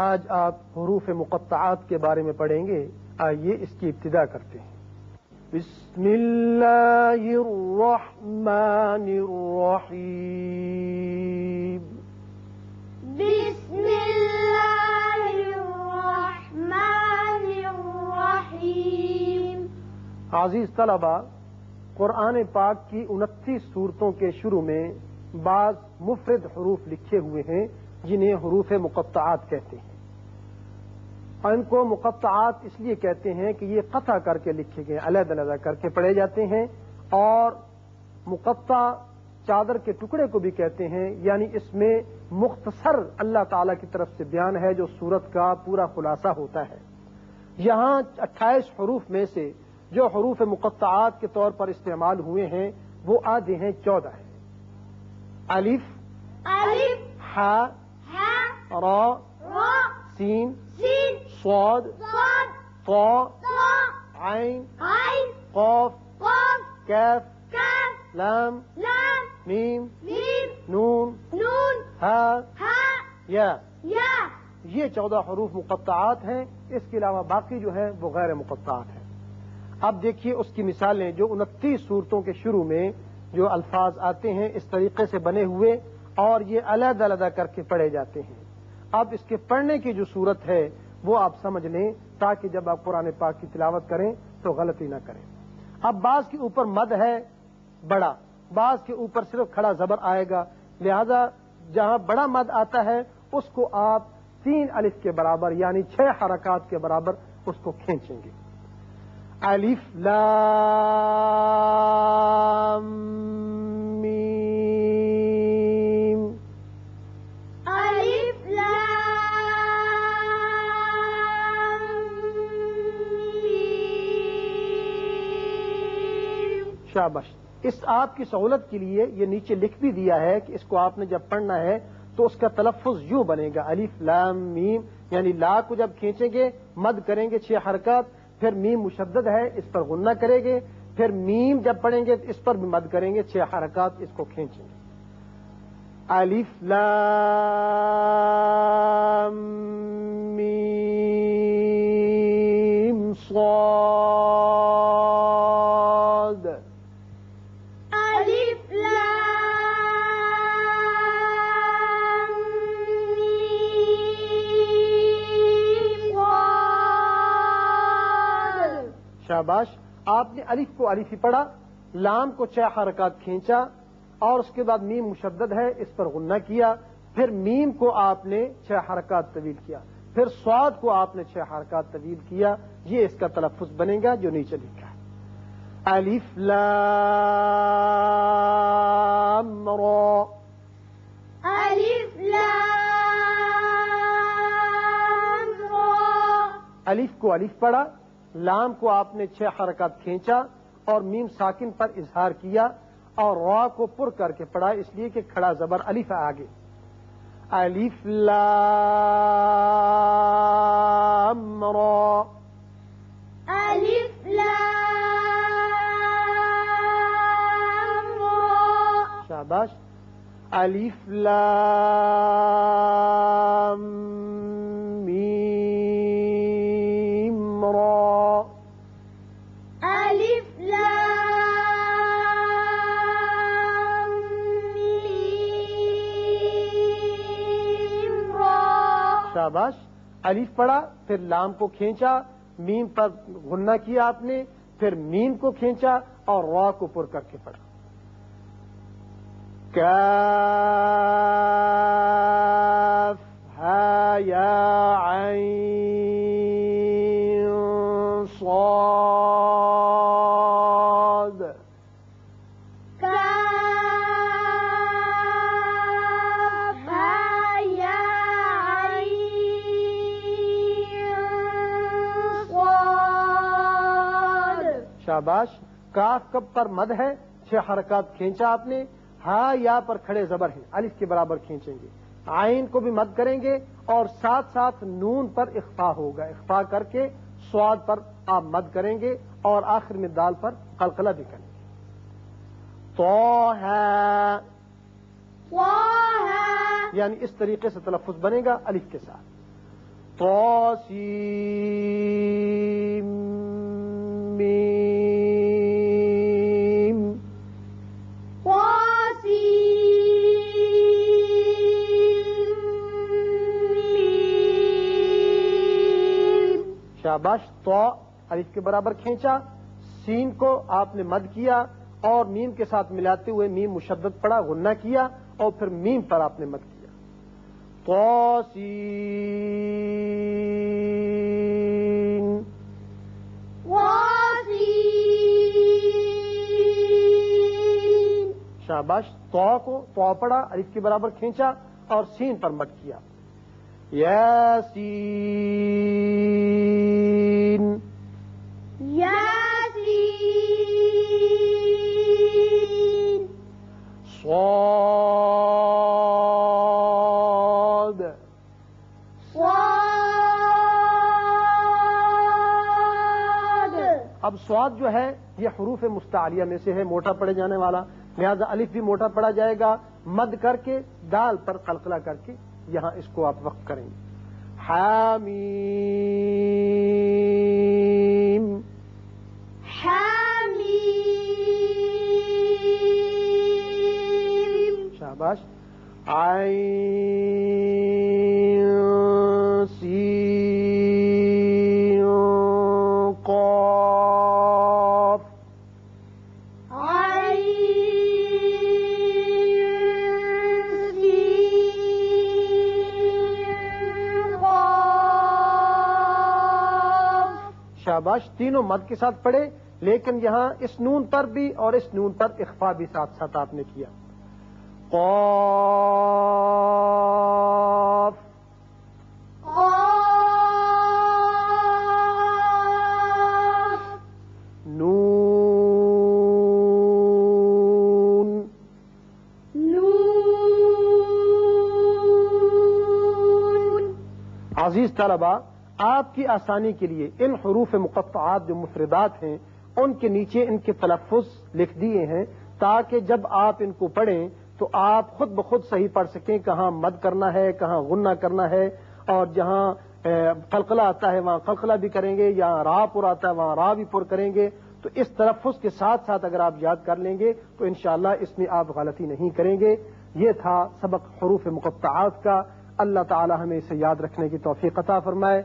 آج آپ حروف مقطعات کے بارے میں پڑھیں گے. آئیے اس کی ابتدا کرتے ہیں. بسم اللہ الرحمن الرحیم. بسم اللہ الرحمن الرحیم. عزیز طلبہ، قرآن پاک کی 29 سورتوں کے شروع میں بعض مفرد حروف لکھے ہوئے ہیں جنہیں حروف مقطعات کہتے ہیں. اور ان کو مقطعات اس لیے کہتے ہیں کہ یہ قطع کر کے لکھے گئے، علیحدہ علیحدہ کر کے پڑھے جاتے ہیں. اور مقطع چادر کے ٹکڑے کو بھی کہتے ہیں، یعنی اس میں مختصر اللہ تعالی کی طرف سے بیان ہے جو سورت کا پورا خلاصہ ہوتا ہے. یہاں 28 حروف میں سے جو حروف مقطعات کے طور پر استعمال ہوئے ہیں وہ آدھے ہیں 14 ہیں. الف، ہا، را، سین، صاد، طا، عین، قاف، کاف، لام، میم، نون، ہا، یا. یہ 14 حروف مقطعات ہیں. اس کے علاوہ باقی جو ہیں وہ غیر مقطعات ہیں. اب دیکھیے اس کی مثالیں جو 29 سورتوں کے شروع میں جو الفاظ آتے ہیں اس طریقے سے بنے ہوئے اور یہ علیحدہ علیحدہ کر کے پڑھے جاتے ہیں. اب اس کے پڑھنے کی جو صورت ہے وہ آپ سمجھ لیں تاکہ جب آپ قرآن پاک کی تلاوت کریں تو غلطی نہ کریں. اب بعض کے اوپر مد ہے بڑا، بعض کے اوپر صرف کھڑا زبر آئے گا، لہذا جہاں بڑا مد آتا ہے اس کو آپ 3 الف کے برابر یعنی 6 حرکات کے برابر اس کو کھینچیں گے. الف لام میم. الف لام میم. شاباش. اس آپ کی سہولت کے لیے یہ نیچے لکھ بھی دیا ہے کہ اس کو آپ نے جب پڑھنا ہے تو اس کا تلفظ یوں بنے گا الف لام میم، یعنی لا کو جب کھینچیں گے مد کریں گے 6 حرکات، پھر میم مشدد ہے اس پر غنہ کریں گے، پھر میم جب پڑھیں گے اس پر بھی مد کریں گے 6 حرکات اس کو کھینچیں گے. الف لام میم صاد. الف لام میم صاد. شاباش. آپ نے الف کو الف ہی پڑھا، لام کو 6 حرکات کھینچا اور اس کے بعد میم مشدد ہے اس پر غنہ کیا، پھر میم کو آپ نے 6 حرکات طویل کیا، پھر صاد کو آپ نے 6 حرکات طویل کیا. یہ اس کا تلفظ بنے گا جو نیچے لکھا ہے. الف لام را. الف لام را. الف کو الف پڑھا، لام کو آپ نے 6 حرکات کھینچا اور میم ساکن پر اظہار کیا اور را کو پر کر کے پڑھا اس لیے کہ کھڑا زبر الف ہے آگے. الف لام را. الف لام را. شاباش. الف لام میم را. الف لام میم را. شاباش. الف پڑھا، پھر لام کو کھینچا، میم پر غنہ کیا آپ نے، پھر میم کو کھینچا اور را کو پر کر کے پڑھا. کاف ہا یا عین صاد. کاف ہا یا عین صاد. شاباش. کاف کب پر مد ہے 6 حرکات کھینچا آپ نے، ہا یا پر کھڑے زبر ہیں الف کے برابر کھینچیں گے، عین کو بھی مد کریں گے اور ساتھ ساتھ نون پر اخفا ہوگا، اخفا کر کے صاد پر آپ مد کریں گے اور آخر میں دال پر قلقلہ بھی کریں گے. طه طه یعنی اس طریقے سے تلفظ بنے گا الف کے ساتھ. طاسیم میم. شاباش. تو الف کے برابر کھینچا، سین کو آپ نے مد کیا اور میم کے ساتھ ملاتے ہوئے میم مشدد پڑا، غنہ کیا اور پھر میم پر آپ نے مد کیا. طاسین. شاباش. تو کو تو پڑا، الف کے برابر کھینچا اور سین پر مد کیا. یاسین. صاد. اب صاد جو ہے یہ حروف مستعلیہ میں سے ہے، موٹا پڑے جانے والا، لہذا الف بھی موٹا پڑا جائے گا. مد کر کے دال پر قلقلہ کر کے یہاں اس کو آپ وقف کریں گے. حامیم. شاباش. عین سین قاف. شاباش. تینوں مد کے ساتھ پڑھے، لیکن یہاں اس نون پر بھی اور اس نون پر اخفا بھی ساتھ ساتھ آپ نے کیا. قاف. نون. عزیز طلبہ، آپ کی آسانی کے لیے ان حروف مقطعات جو مفردات ہیں ان کے نیچے ان کے تلفظ لکھ دیے ہیں تاکہ جب آپ ان کو پڑھیں تو آپ خود بخود صحیح پڑھ سکیں، کہاں مد کرنا ہے، کہاں غنہ کرنا ہے، اور جہاں قلقلہ آتا ہے وہاں قلقلہ بھی کریں گے، یہاں را پر آتا ہے وہاں را بھی پر کریں گے. تو اس تلفظ کے ساتھ ساتھ اگر آپ یاد کر لیں گے تو انشاءاللہ اس میں آپ غلطی نہیں کریں گے. یہ تھا سبق حروف مقطعات کا. اللہ تعالی ہمیں اسے یاد رکھنے کی توفیق عطا فرمائے.